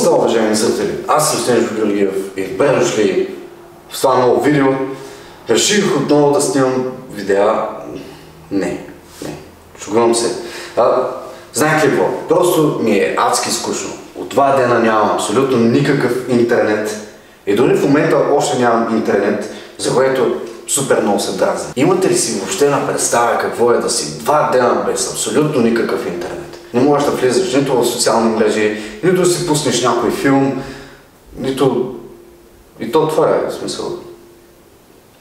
става, уважаеми зрители? Аз съм Снежко Георгиев и добре дошли в това ново видео. Реших отново да снимам видеа. Не. Шугувам се. Знаете ли какво? Просто ми е адски скучно. От 2 дена нямам абсолютно никакъв интернет. И дори в момента още нямам интернет, за което супер много се дразня. Имате ли си въобще на представя какво е да си 2 дена без абсолютно никакъв интернет? Не можеш да влизаш нито в социални мрежи, нито да си пуснеш някой филм, нито... И то това е смисъл.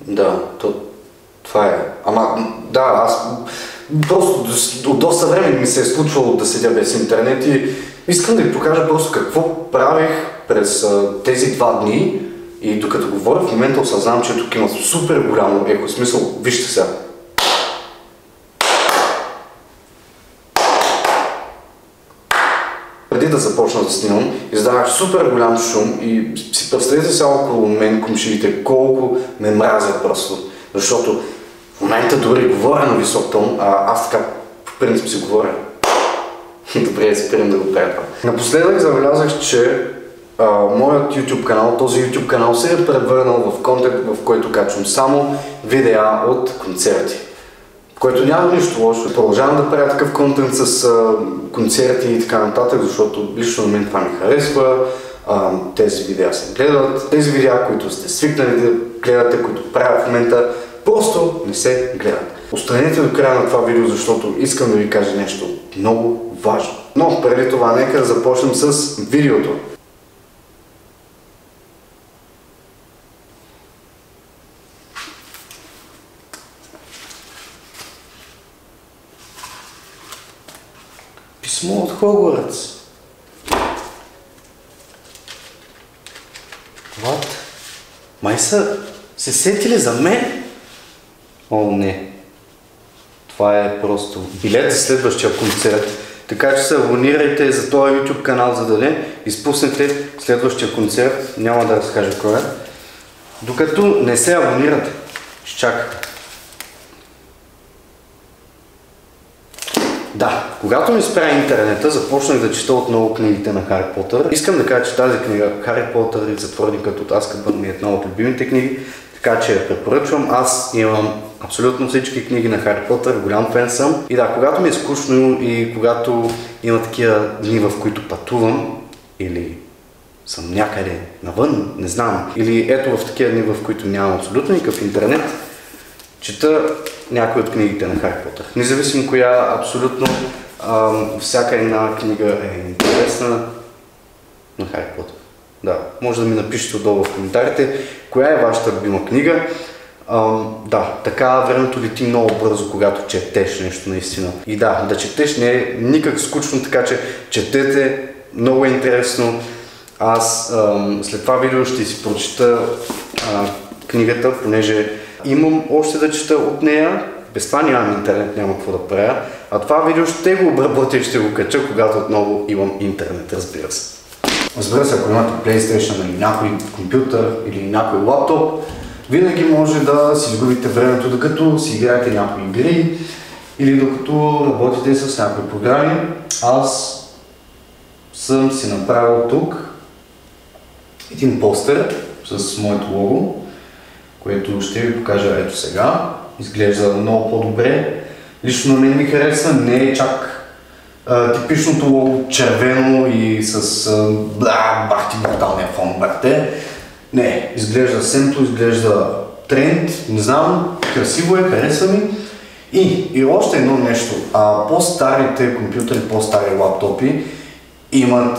Да, това е. Ама да, аз просто от доста време ми се е случвало да седя без интернет и искам да ви покажа просто какво правих през тези 2 дни и докато говоря в момента осъзнавам, че тук има супер голямо еко. Смисъл, вижте сега. Преди да започна да снимам, издавах супер голям шум и си представете сега около мен комшиите колко ме мразят просто. Защото в момента дори говоря на висок тон, а аз така в принцип си говоря. Добре, спирам да го правя това. Напоследък забелязах, че моят YouTube канал, този YouTube канал се е превърнал в контент, в който качвам само видеа от концерти. В който няма нищо лошо. Продължавам да правя такъв контент с концерти и така нататък, защото лично на мен това ми харесва. Тези видеа се гледат. Тези видеа, които сте свикнали да гледате, които правя в момента, просто не се гледат. Останете до края на това видео, защото искам да ви кажа нещо много важно. Но преди това нека да започнем с видеото. Писмо от Хогвартс. What? Май са се сетили за мен? О, не. Това е просто билет за следващия концерт. Така че се абонирайте за този YouTube канал, за да не изпуснете следващия концерт. Няма да разкажа кой е. Докато не се абонирате, ще чакате. Да, когато ми спря интернета, започнах да чета отново книгите на Хари Потър. Искам да кажа, че тази книга Хари Потър и Затворникът от Азкабан ми е една от любимите книги, така че я препоръчвам. Аз имам абсолютно всички книги на Хари Потър, голям фен съм. И да, когато ми е скучно и когато има такива дни, в които пътувам или съм някъде навън, не знам, или ето в такива дни, в които нямам абсолютно никакъв интернет, чета някои от книгите на Хари Потър. Независимо коя, абсолютно всяка една книга е интересна на Хари Потър. Да, може да ми напишете отдолу в коментарите коя е вашата любима книга. Да, така времето лети много бързо, когато четеш нещо наистина. И да четеш не е никак скучно, така че четете, много е интересно. Аз след това видео ще си прочета книгата, понеже имам още да чета от нея. Без това нямам интернет, няма какво да правя. А това видео ще го обработя и ще го кача, когато отново имам интернет, разбира се. Разбира се, ако имате PlayStation или някой компютър или някой лаптоп, винаги може да си изгубите времето, докато си играете някои игри или докато работите с някои програми. Аз съм си направил тук един постер с моето лого, което ще ви покажа ето сега. Изглежда много по-добре. Лично на мен ми харесва, не е чак типичното лого червено и с бахти бруталния фон, брате. Не, изглежда семто, изглежда тренд, не знам, красиво е, харесва ми. И още едно нещо, по-старите компютъри, по-стари лаптопи имат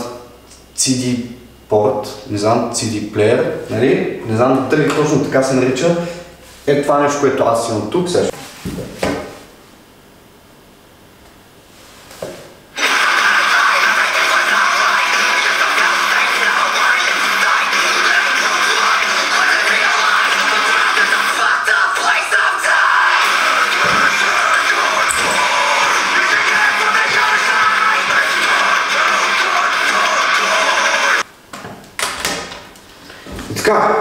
CD порт, не знам, CD плеер, нали? Не знам дали точно така се нарича. Е това нещо, което аз имам тук сега. Така,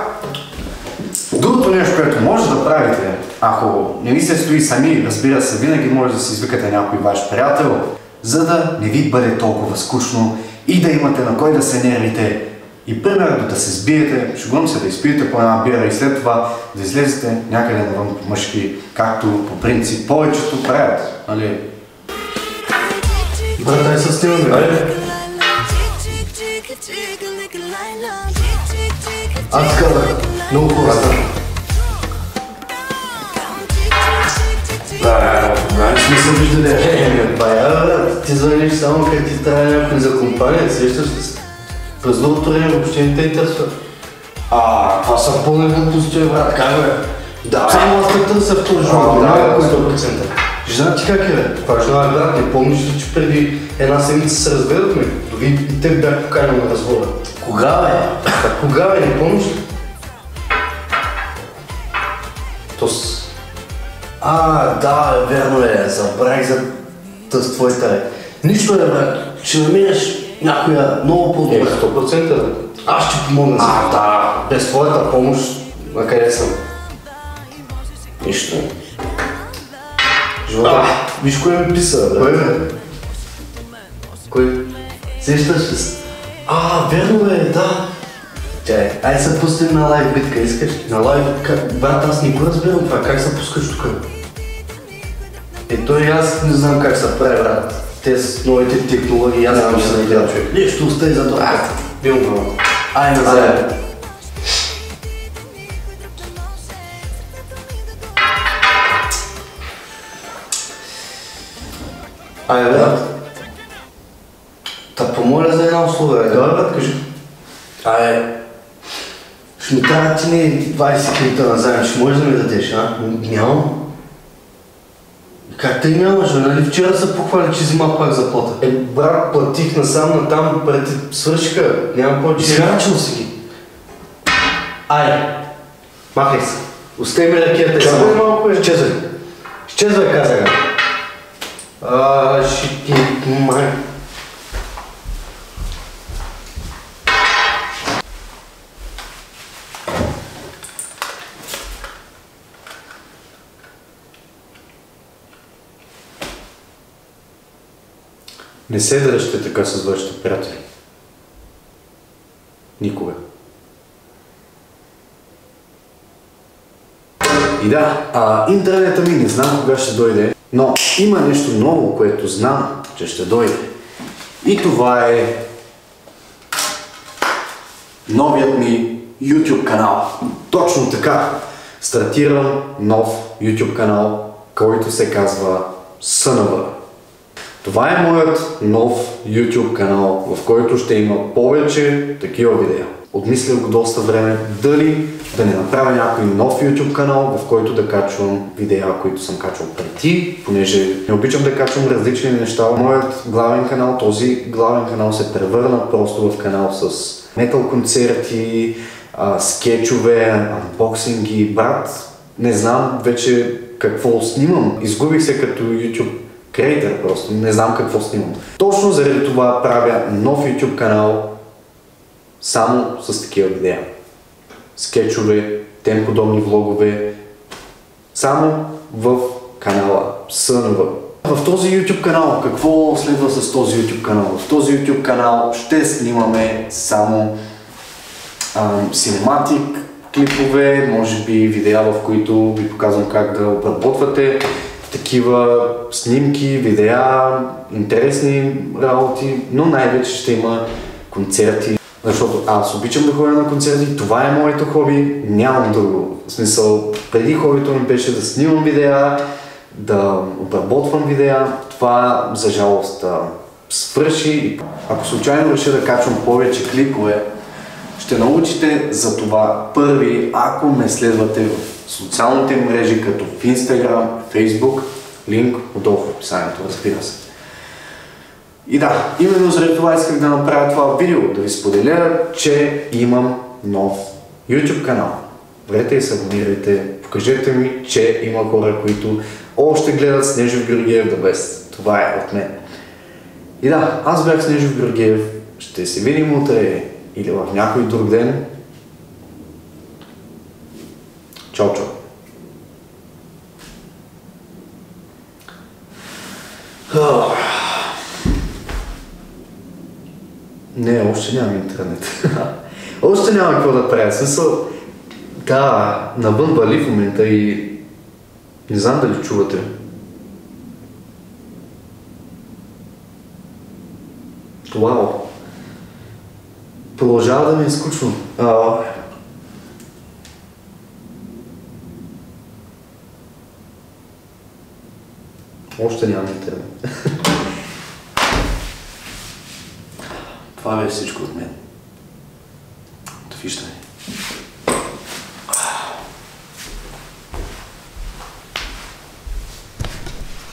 другото нещо, което може да правите, ако не ви се стои сами, разбира се, винаги може да си извикате някой ваш приятел, за да не ви бъде толкова скучно и да имате на кой да се нервите и примерно да се сбиете, шегувам се, да изпиете по една бира и след това да излезете някъде навън по мъжки, както по принцип повечето правят, нали? Брат, дай се снимаме, бе. Аз казах, много хубаво. Не смисъл вижда да е. Ти звъниш само къде ти трябва някой за компания, сещаш ли се? През другото време въобще не те интересува. Това са пълни глупости, брат, как бе? Да, само аз те търся в този журнал, да, 100%. Жена ти как е, бе? Това жена, брат, не помниш ли, че преди една седмица се разгледахме? Дори и те бях поканил на разговора. Кога, бе? Кога, бе, не помниш ли? Да, верно е, забравих за тъс твоята, бе. Нищо е, брат, ще намериш някоя много по-добра. 100%, бе. Аз ще помогна за това. Да, без твоята помощ, на къде съм? Нищо. Живота. Виж кой ми писа, бе. Кой, бе? Кой? Сещаш ли се? Верно бе, да. Чай, ай се пустим на лайв битка, искаш? На лайв битка? Брат, аз не го разбирам това, как се пускаш тук? Ето и аз не знам как се прави, брат. Те с новите технологии, аз знам, че се надявам човек. Нещо остай за това. Бил го. Ай, назад. Ай, брат. Та помоля за една услуга, бе. Да, брат, кажи. Ще ми трябва ти не 20 минута назаем, ще можеш да ми дадеш, а? Нямам. Как те нямаш, бе? Нали вчера се похвали, че взима пак заплата? Брат, платих насам натам, преди свършиха, нямам повече. Изхарчил си ги. Махай се. Остай ми ракета. Чакай малко, бе. Изчезвай. Изчезвай, казах. Ще ти май. Не се дръжте така с вашите приятели. Никога. И да, интернета ми не знам кога ще дойде, но има нещо ново, което знам, че ще дойде. И това е новият ми YouTube канал. Точно така. Стартирам нов YouTube канал, който се казва СНВ. Това е моят нов YouTube канал, в който ще има повече такива видеа. Обмислях го доста време, дали да не направя някой нов YouTube канал, в който да качвам видеа, които съм качвал преди, понеже не обичам да качвам различни неща. Моят главен канал, този главен канал се превърна просто в канал с метал концерти, скетчове, анбоксинги. Брат, не знам вече какво снимам. Изгубих се като YouTube креатор просто, не знам какво снимам. Точно заради това правя нов YouTube канал само с такива видеа. Скетчове, тем подобни влогове, само в канала СНВ. В този YouTube канал, какво следва с този YouTube канал? В този YouTube канал ще снимаме само синематик, клипове, може би видеа, в които ви показвам как да обработвате такива снимки, видеа, интересни работи, но най-вече ще има концерти, защото аз обичам да ходя на концерти, това е моето хоби, нямам друго. В смисъл, преди хобито ми беше да снимам видеа, да обработвам видеа, това за жалост свърши. Ако случайно реша да качвам повече клипове, ще научите за това първи, ако ме следвате в социалните мрежи, като в Instagram, Facebook, линк отдолу в описанието, разбира се. И да, именно заради това исках да направя това видео, да ви споделя, че имам нов YouTube канал. Влезте и се абонирайте, покажете ми, че има хора, които още гледат Снежев Георгиев The Best. Това е от мен. И да, аз бях Снежев Георгиев, ще се видим утре или в някой друг ден. Чао, чао! Не, още нямам интернет. Още няма какво да правя. Смисъл, да, навън вали в момента и не знам дали чувате. Вау! Продължава да ми е скучно. Още нямам интернет. Това е всичко от мен. Довиждане.